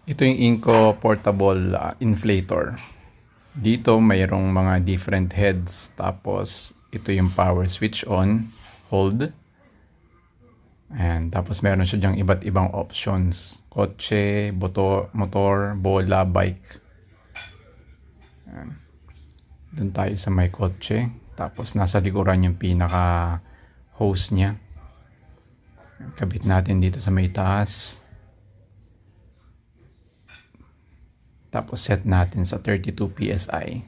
Ito yung Inco portable inflator. Dito mayroong mga different heads. Tapos ito yung power switch on, hold. And tapos meron siya dyang iba't ibang options. Kotse, motor, bola, bike. Ayan. Doon tayo sa may kotse. Tapos nasa likuran yung pinaka hose niya. Kabit natin dito sa may taas. Tapos set natin sa 32 PSI.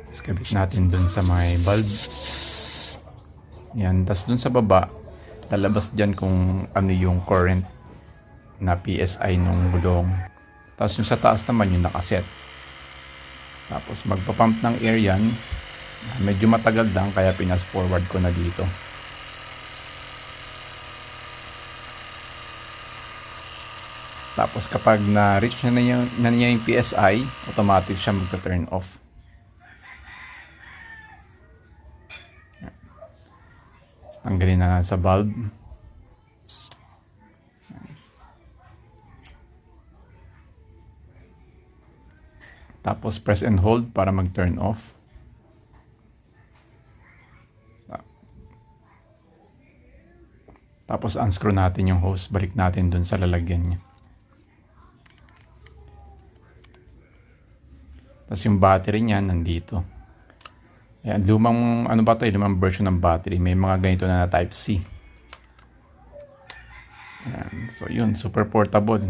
Tapos kabit natin dun sa may bulb. Yan. Tapos dun sa baba, lalabas dyan kung ano yung current na PSI nung gulong. Tapos yung sa taas naman yung nakaset. Tapos magpapump ng air yan. Medyo matagal lang kaya pinas forward ko na dito. Tapos kapag na-reach na niya yung PSI, automatic siya magta-turn off. Tanggalin na sa bulb. Tapos press and hold para mag-turn off. Tapos unscrew natin yung hose. Balik natin dun sa lalagyan niya. Tapos yung battery niya nandito. Ayan, lumang ano ba to? Lumang version ng battery. May mga ganito na type C. Ayan, so yun, super portable.